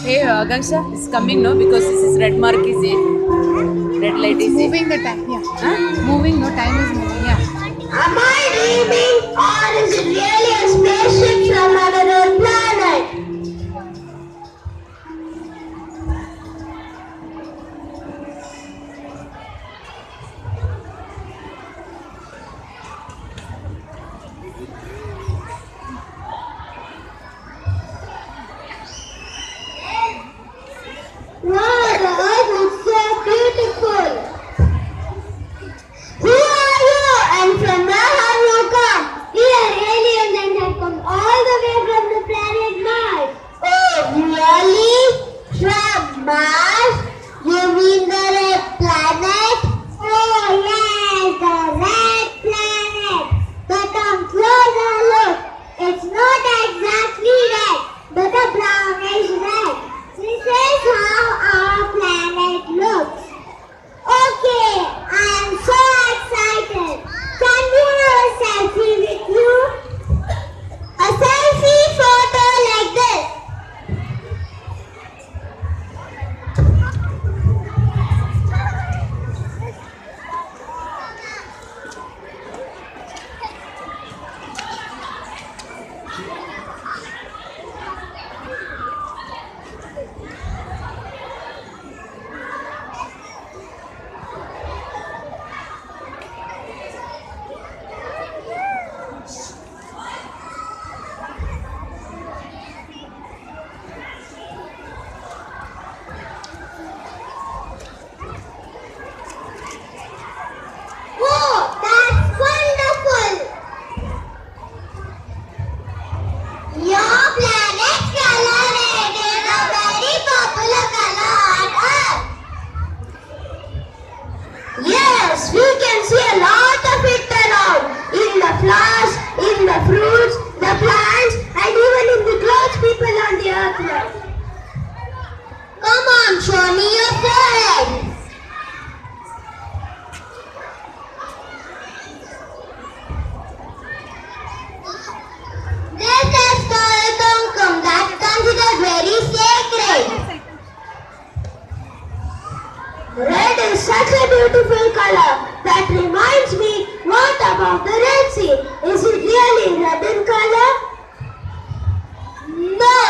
Hey, Gangsha, it's coming no because this is red mark is it? Red light It's is it? moving the time. Yeah. Huh? Moving, no time is moving. Yeah. Am I dreaming or is it really a spaceship from another planet? Wow, the earth looks so beautiful. Who are you and from where have you come? We are aliens and have come all the way from the planet Mars. Oh, really? From Mars? You mean the red planet? Oh, yes, the red planet. But on closer look, it's not exactly red, but a brownish red. This is how our planet looks. Okay, I am so excited. Can we have a selfie with you? A selfie photo like this. Oh, that's wonderful. Your planet's color red is a very popular color on Earth. Yes, we can see a lot of it around. In the flowers, in the fruits, the plants, and even in the clothes people on the earth wear. Come on, show me your forehead. This is Tolkonkum, that's considered very sacred. Red is such a beautiful color that reminds me, what about the Red Sea? Is it really red in color? No,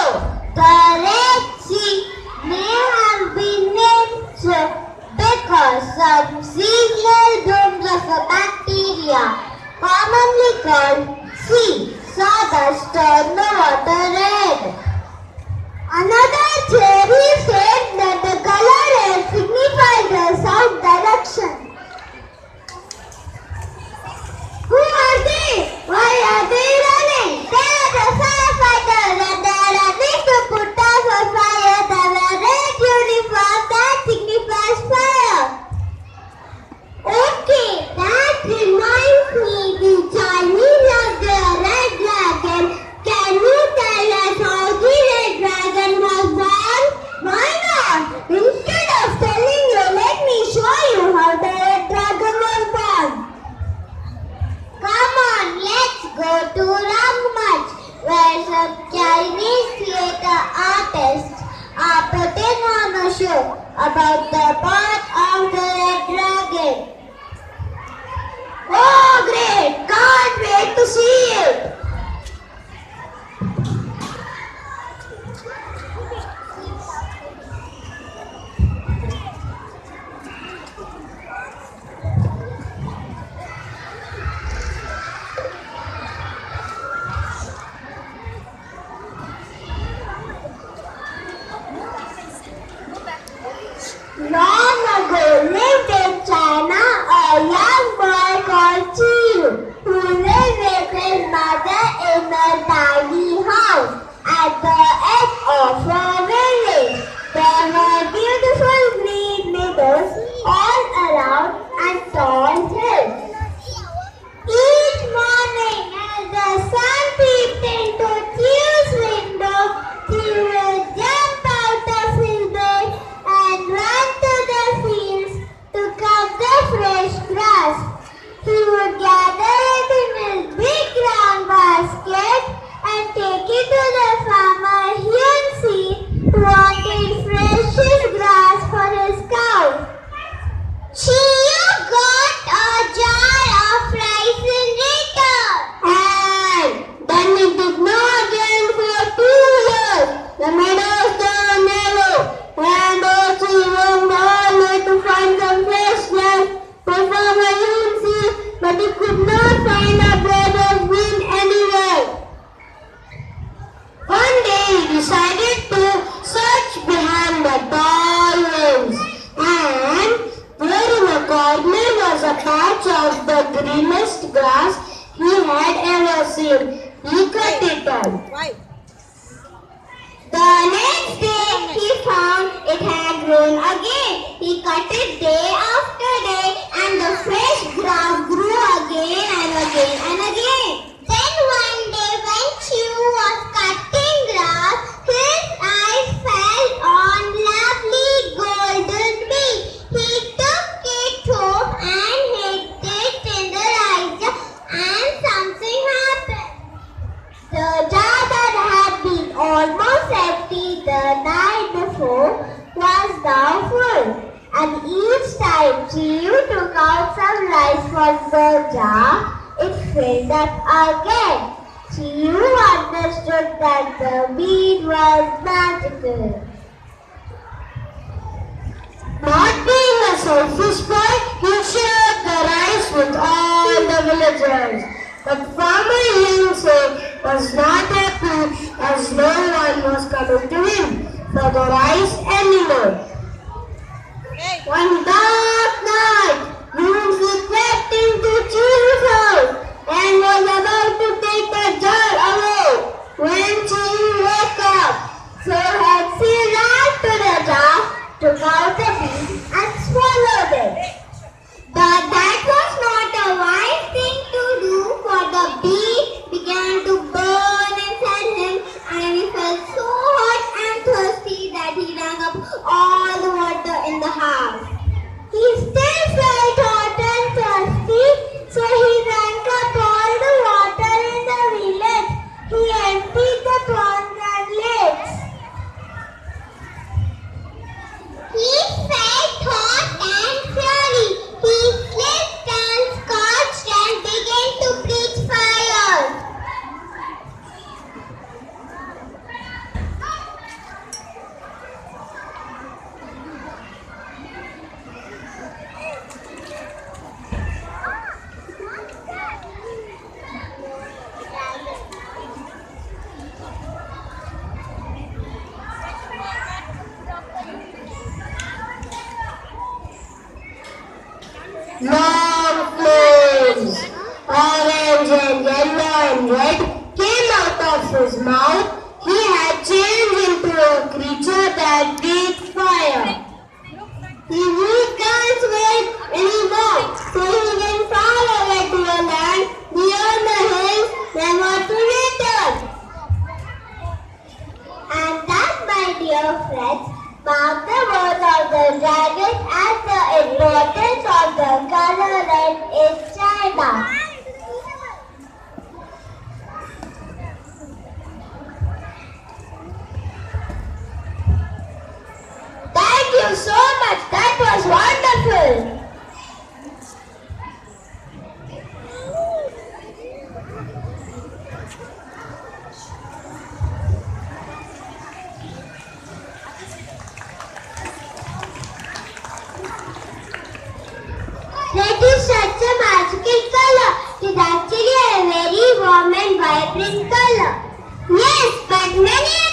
the Red Sea may have been named so because some seasonal blooms of a bacteria, commonly called sea sawdust, turn the water red. Another theory said that the color red signifies the south direction. Who are they? Why are they running? They are the firefighters and they are running to put out a fire. They wear red uniform that signifies fire. Okay, that reminds me the Chinese have their red dragon. Can you tell us how the red dragon was born? Why not? Instead of telling you, let me show you how the red dragon was born. Come on, let's go to Rangmanch, where some Chinese theatre artists are putting on a show about the birth of the red dragon. Oh, great! Can't wait to see it! Long ago lived in China a young boy called Chiyu, who lived with his mother The meadows turned narrow, and those who roamed all way to find some fresh grass for Farmer Yoon see, but he could not find a blade of green anywhere. One day he decided to search behind the tall limbs, and there in a corner was a patch of the greenest grass he had ever seen. He cut it off. Why? The next day he found it had grown again. He cut it day after day, and the fresh grass grew again and again and again. Then one day when Chiu was cutting grass, his eyes fell on lovely golden bee. He took it home and hid it in the rice, and something happened. The jar that had been almost empty the night before was now full, and each time Chiu took out some rice from the jar, it filled up again. Chiu understood that the bead was magical. Not being a selfish boy, he shared the rice with all the villagers. But Farmer Yingse was not happy as no one was coming to him for the rice anymore. One dark night, Yingse crept into Chiu's house and was about to take the jar away when Chiu woke up. So had she ran to the jar, took out the bead and swallowed it. But that was not a wise thing to do, for the bee began to burn inside him, and he felt so hot and thirsty that he drank up all the water in the house. He still felt hot and thirsty, so he drank up all the water in the village. He emptied the ponds and lakes. He felt hot and fury. He slipped and scorched and began to preach fires. Long flames, orange and yellow and red, came out of his mouth. He had changed into a creature that breathed fire. He can't wait anymore, so he went far away to a land beyond the hills, never to return. And that, my dear friends, mark the words of the dragon as the importance of the color red in China. Thank you so much. That was wonderful. Red is such a magical color. It is actually a very warm and vibrant color. Yes, but many